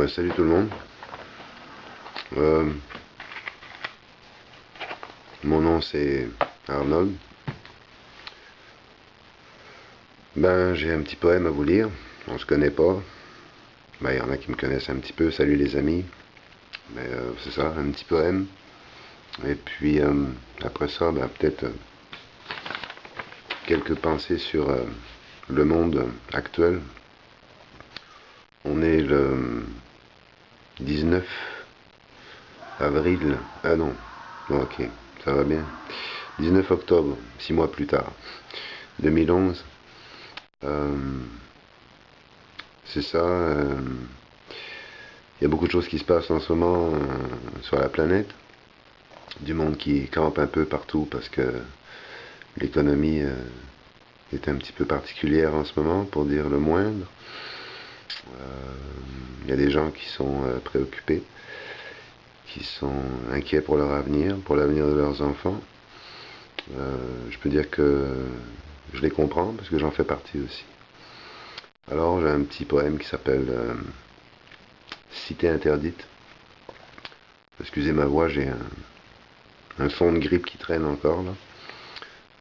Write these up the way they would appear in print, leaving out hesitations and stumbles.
Ouais, salut tout le monde. Euh, Mon nom c'est Arnold. Ben, j'ai un petit poème à vous lire. On se connaît pas. Ben, il y en a qui me connaissent un petit peu. Salut les amis. Mais c'est ça, un petit poème. Et puis après ça, ben, peut-être quelques pensées sur le monde actuel. On est le 19 avril. Ah non. Bon, ok, ça va bien. 19 octobre, 6 mois plus tard, 2011. Euh, c'est ça. Il y a beaucoup de choses qui se passent en ce moment sur la planète. Du monde qui campe un peu partout parce que l'économie est un petit peu particulière en ce moment, pour dire le moindre. Il y a des gens qui sont préoccupés, qui sont inquiets pour leur avenir, pour l'avenir de leurs enfants. Je peux dire que je les comprends parce que j'en fais partie aussi. Alors j'ai un petit poème qui s'appelle Cité interdite. Excusez ma voix, j'ai un fond de grippe qui traîne encore là.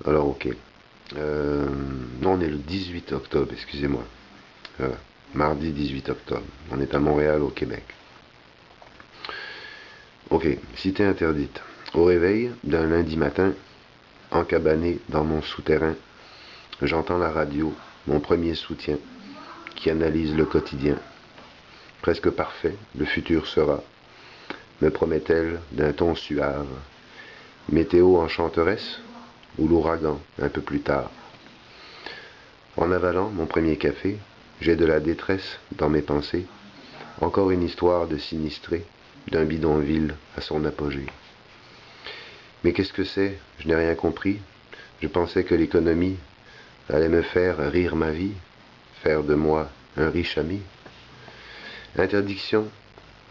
Alors ok. Non, on est le 18 octobre, excusez-moi. Mardi 18 octobre. On est à Montréal, au Québec. Ok, cité interdite. Au réveil d'un lundi matin, encabané dans mon souterrain, j'entends la radio, mon premier soutien, qui analyse le quotidien. Presque parfait, le futur sera, me promet-elle d'un ton suave. Météo enchanteresse ou l'ouragan un peu plus tard. En avalant mon premier café, j'ai de la détresse dans mes pensées. Encore une histoire de sinistré, d'un bidonville à son apogée. Mais qu'est-ce que c'est? Je n'ai rien compris. Je pensais que l'économie allait me faire rire ma vie, faire de moi un riche ami. Interdiction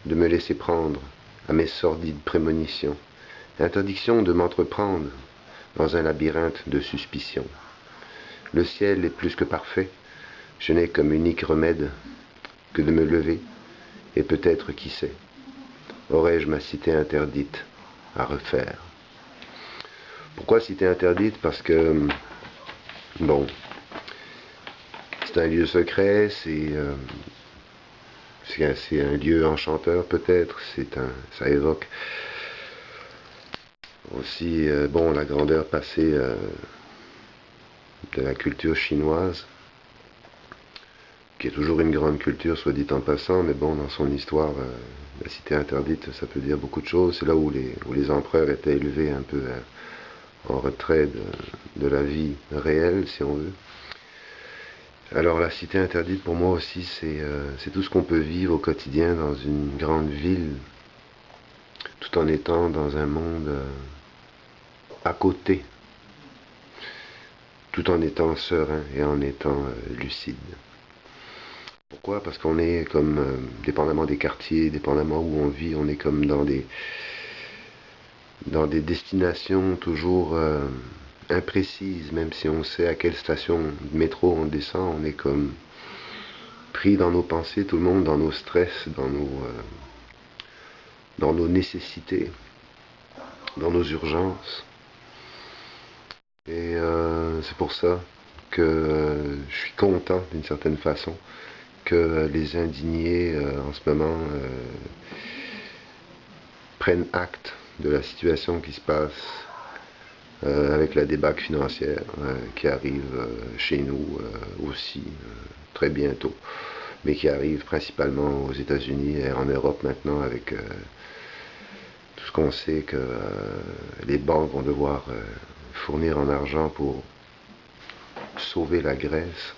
de me laisser prendre à mes sordides prémonitions. Interdiction de m'entreprendre dans un labyrinthe de suspicion. Le ciel est plus que parfait. Je n'ai comme unique remède que de me lever, et peut-être, qui sait, aurais-je ma cité interdite à refaire. Pourquoi cité interdite? Parce que, bon, c'est un lieu secret, c'est un lieu enchanteur peut-être, ça évoque aussi, bon, la grandeur passée de la culture chinoise, qui est toujours une grande culture, soit dit en passant, mais bon, dans son histoire, la cité interdite, ça peut dire beaucoup de choses. C'est là où les empereurs étaient élevés un peu en retrait de la vie réelle, si on veut. Alors la cité interdite, pour moi aussi, c'est tout ce qu'on peut vivre au quotidien dans une grande ville, tout en étant dans un monde à côté, tout en étant serein et en étant lucide. Pourquoi? Parce qu'on est comme, dépendamment des quartiers, dépendamment où on vit, on est comme dans des destinations toujours imprécises, même si on sait à quelle station de métro on descend, on est comme pris dans nos pensées, tout le monde, dans nos stress, dans nos nécessités, dans nos urgences. Et c'est pour ça que je suis content, d'une certaine façon, que les indignés en ce moment prennent acte de la situation qui se passe avec la débâcle financière qui arrive chez nous aussi très bientôt, mais qui arrive principalement aux États-Unis et en Europe maintenant avec tout ce qu'on sait que les banques vont devoir fournir en argent pour sauver la Grèce.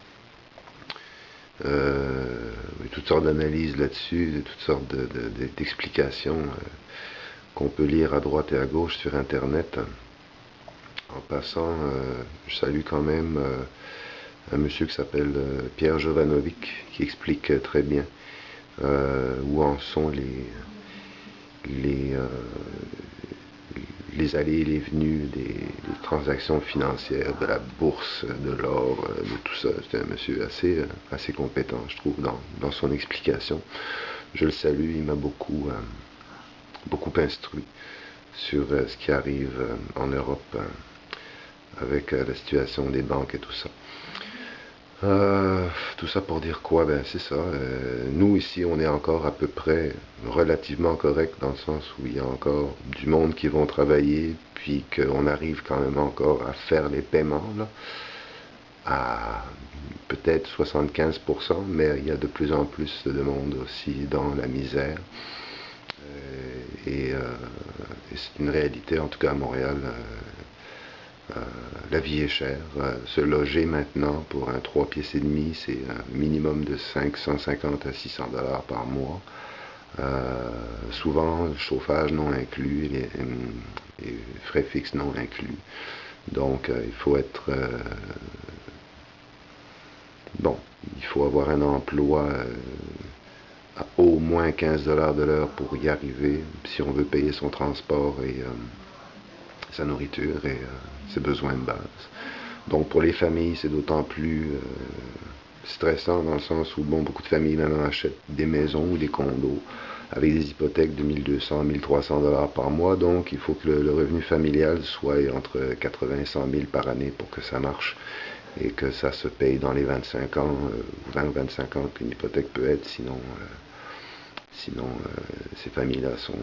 Toutes sortes d'analyses là-dessus, toutes sortes d'explications qu'on peut lire à droite et à gauche sur Internet. En passant, je salue quand même un monsieur qui s'appelle Pierre Jovanovic, qui explique très bien où en sont les les allées et les venues des transactions financières, de la bourse, de l'or, de tout ça. C'est un monsieur assez compétent, je trouve, dans son explication. Je le salue, il m'a beaucoup instruit sur ce qui arrive en Europe avec la situation des banques et tout ça. Tout ça pour dire quoi? Ben c'est ça. Nous ici, on est encore à peu près relativement correct dans le sens où il y a encore du monde qui vont travailler, puis qu'on arrive quand même encore à faire les paiements, là, à peut-être 75%, mais il y a de plus en plus de monde aussi dans la misère. Et c'est une réalité, en tout cas à Montréal. La vie est chère. Se loger maintenant pour un 3 pièces et demi, c'est un minimum de 550 à 600 dollars par mois. Souvent, chauffage non inclus, les frais fixes non inclus. Donc, il faut être... bon, il faut avoir un emploi à au moins 15 dollars de l'heure pour y arriver, si on veut payer son transport et sa nourriture et ses besoins de base. Donc pour les familles, c'est d'autant plus stressant dans le sens où bon, beaucoup de familles maintenant achètent des maisons ou des condos avec des hypothèques de 1200 1300 dollars par mois. Donc il faut que le revenu familial soit entre 80 et 100 000 par année pour que ça marche et que ça se paye dans les 25 ans, 20 ou 25 ans qu'une hypothèque peut être. Sinon ces familles-là sont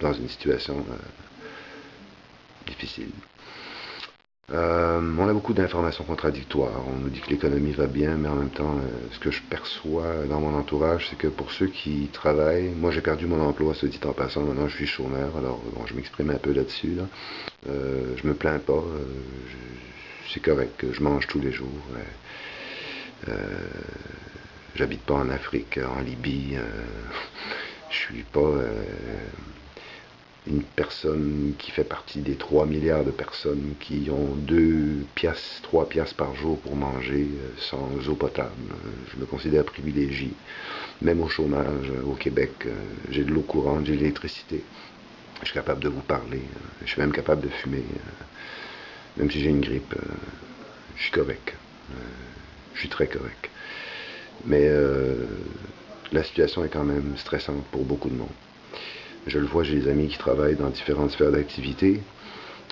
dans une situation difficile. On a beaucoup d'informations contradictoires. On nous dit que l'économie va bien, mais en même temps, ce que je perçois dans mon entourage, c'est que pour ceux qui travaillent, moi j'ai perdu mon emploi, ce dit en passant, maintenant je suis chômeur, alors bon, je m'exprime un peu là-dessus. Là. Je me plains pas, c'est correct, je mange tous les jours. J'habite pas en Afrique, en Libye, je suis pas une personne qui fait partie des 3 milliards de personnes qui ont 2 piastres, 3 piastres par jour pour manger sans eau potable. Je me considère privilégié. Même au chômage, au Québec, j'ai de l'eau courante, j'ai de l'électricité. Je suis capable de vous parler. Je suis même capable de fumer. Même si j'ai une grippe, je suis correct. Je suis très correct. Mais la situation est quand même stressante pour beaucoup de monde. Je le vois, j'ai des amis qui travaillent dans différentes sphères d'activité.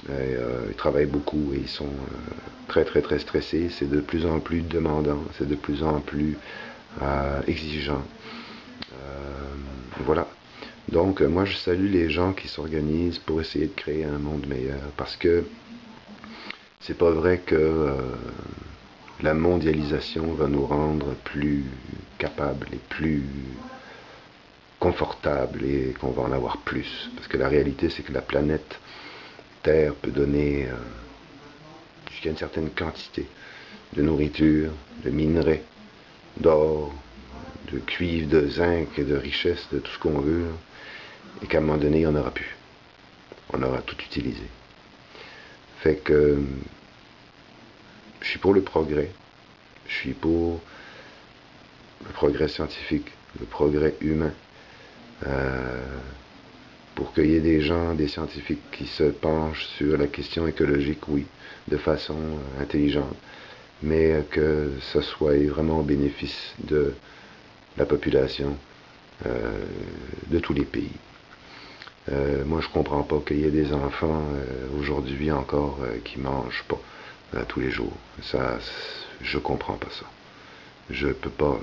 Ils travaillent beaucoup et ils sont très très très stressés. C'est de plus en plus demandant, c'est de plus en plus exigeant. Voilà. Donc moi je salue les gens qui s'organisent pour essayer de créer un monde meilleur parce que c'est pas vrai que la mondialisation va nous rendre plus capables et plus confortable et qu'on va en avoir plus. Parce que la réalité, c'est que la planète Terre peut donner jusqu'à une certaine quantité de nourriture, de minerais, d'or, de cuivre, de zinc et de richesse, de tout ce qu'on veut, et qu'à un moment donné, il n'y en aura plus. On aura tout utilisé. Fait que je suis pour le progrès, je suis pour le progrès scientifique, le progrès humain, pour qu'il y ait des gens, des scientifiques qui se penchent sur la question écologique, oui, de façon intelligente, mais que ce soit vraiment au bénéfice de la population de tous les pays. Moi, je comprends pas qu'il y ait des enfants aujourd'hui encore qui mangent pas tous les jours. Ça, je comprends pas ça. Je peux pas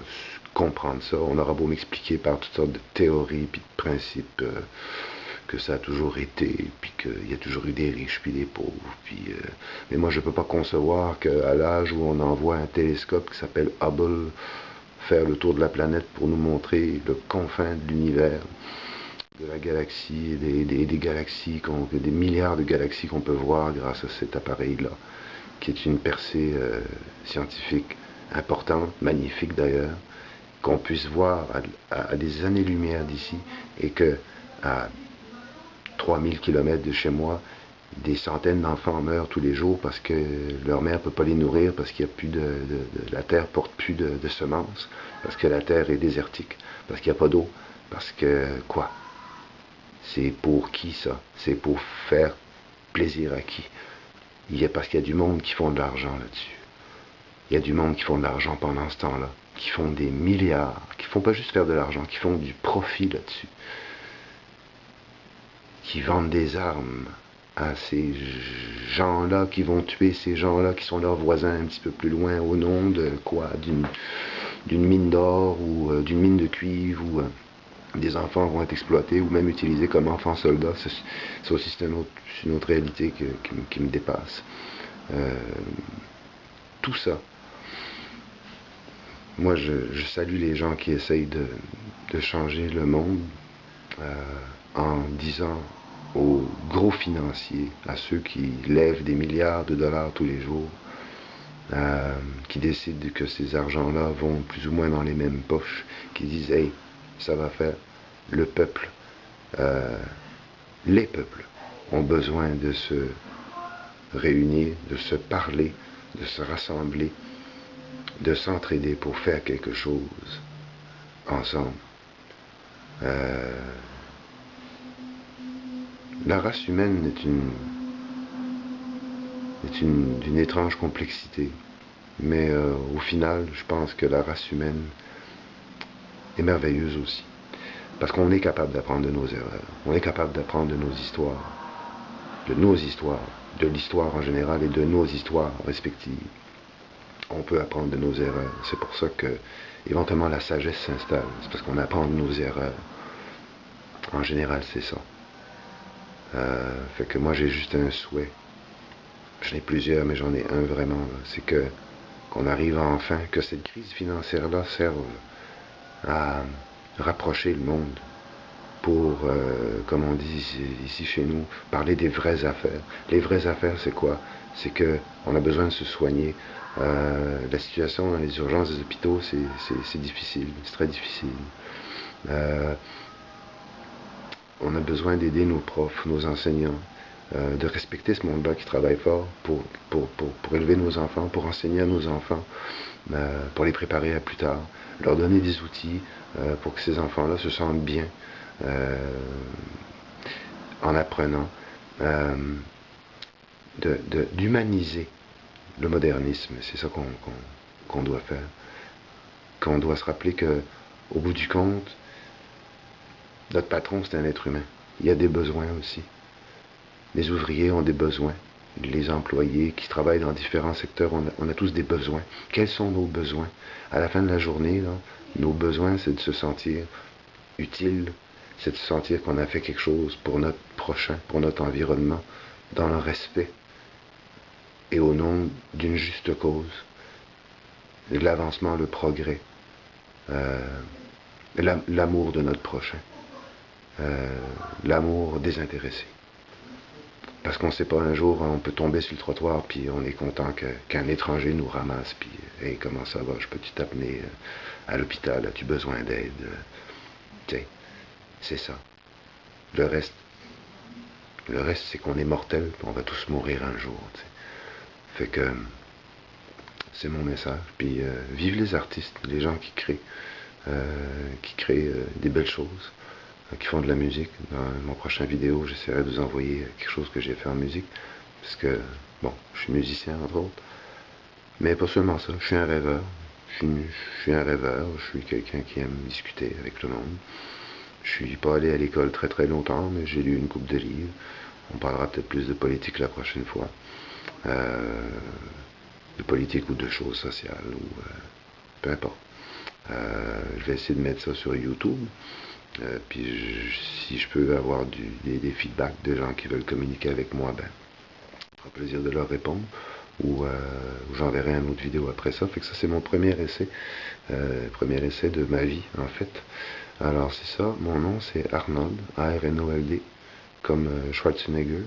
comprendre ça. On aura beau m'expliquer par toutes sortes de théories puis de principes que ça a toujours été, puis qu'il y a toujours eu des riches puis des pauvres. Mais moi, je peux pas concevoir qu'à l'âge où on envoie un télescope qui s'appelle Hubble faire le tour de la planète pour nous montrer le confin de l'univers, de la galaxie, des galaxies, des milliards de galaxies qu'on peut voir grâce à cet appareil-là, qui est une percée scientifique importante, magnifique d'ailleurs, qu'on puisse voir à des années-lumière d'ici, et que à 3000 km de chez moi, des centaines d'enfants meurent tous les jours parce que leur mère ne peut pas les nourrir, parce qu'il y a plus la terre porte plus de semences, parce que la terre est désertique, parce qu'il n'y a pas d'eau, parce que quoi? C'est pour qui ça? C'est pour faire plaisir à qui? Parce qu'il y a du monde qui font de l'argent là-dessus. Il y a du monde qui font de l'argent pendant ce temps-là, qui font des milliards, qui font pas juste faire de l'argent, qui font du profit là-dessus, qui vendent des armes à ces gens-là, qui vont tuer ces gens-là qui sont leurs voisins un petit peu plus loin, au nom de quoi? D'une mine d'or ou d'une mine de cuivre, ou des enfants vont être exploités ou même utilisés comme enfants soldats. Ça aussi, c'est une autre réalité qui me dépasse. Tout ça. Moi, je salue les gens qui essayent de changer le monde en disant aux gros financiers, à ceux qui lèvent des milliards de dollars tous les jours, qui décident que ces argents-là vont plus ou moins dans les mêmes poches, qui disent « Hey, ça va faire. Le peuple, les peuples ont besoin de se réunir, de se parler, de se rassembler, de s'entraider pour faire quelque chose ensemble. » La race humaine est d'une étrange complexité, mais au final, je pense que la race humaine est merveilleuse aussi, parce qu'on est capable d'apprendre de nos erreurs, on est capable d'apprendre de nos histoires, de l'histoire en général et de nos histoires respectives. On peut apprendre de nos erreurs. C'est pour ça que, éventuellement, la sagesse s'installe. C'est parce qu'on apprend de nos erreurs. En général, c'est ça. Fait que moi, j'ai juste un souhait. J'en ai plusieurs, mais j'en ai un vraiment. C'est qu'on arrive enfin, que cette crise financière-là serve à rapprocher le monde pour, comme on dit ici chez nous, parler des vraies affaires. Les vraies affaires, c'est quoi? C'est qu'on a besoin de se soigner. La situation dans les urgences des hôpitaux, c'est difficile, c'est très difficile. On a besoin d'aider nos profs, nos enseignants, de respecter ce monde-là qui travaille fort pour élever nos enfants, pour enseigner à nos enfants, pour les préparer à plus tard, leur donner des outils pour que ces enfants-là se sentent bien en apprenant, d'humaniser le modernisme. C'est ça qu'on doit faire. Qu'on doit se rappeler que, au bout du compte, notre patron, c'est un être humain. Il y a des besoins aussi. Les ouvriers ont des besoins. Les employés qui travaillent dans différents secteurs, on a tous des besoins. Quels sont nos besoins? À la fin de la journée, là, nos besoins, c'est de se sentir utile, c'est de se sentir qu'on a fait quelque chose pour notre prochain, pour notre environnement, dans le respect et au nom d'une juste cause, de l'avancement, le progrès, l'amour de notre prochain. L'amour désintéressé. Parce qu'on ne sait pas, un jour, on peut tomber sur le trottoir, puis on est content qu'un étranger nous ramasse, puis « Hey, comment ça va? Je peux-tu t'amener à l'hôpital? As-tu besoin d'aide? » Tu sais, c'est ça. Le reste, c'est qu'on est mortel, puis on va tous mourir un jour. T'sais. Fait que c'est mon message. Puis vive les artistes, les gens qui créent des belles choses, qui font de la musique. Dans mon prochain vidéo, j'essaierai de vous envoyer quelque chose que j'ai fait en musique, parce que, bon, je suis musicien, entre autres, mais pas seulement ça, je suis un rêveur. Je suis un rêveur, je suis quelqu'un qui aime discuter avec le monde. Je suis pas allé à l'école très très longtemps, mais j'ai lu une couple de livres. On parlera peut-être plus de politique la prochaine fois. De politique ou de choses sociales, ou peu importe. Je vais essayer de mettre ça sur YouTube. Puis si je peux avoir des feedbacks de gens qui veulent communiquer avec moi, ben, ça fera plaisir de leur répondre. Ou j'enverrai une autre vidéo après ça. Fait que ça, c'est mon premier essai de ma vie, en fait. Alors, c'est ça. Mon nom, c'est Arnold, A-R-N-O-L-D, comme Schwarzenegger.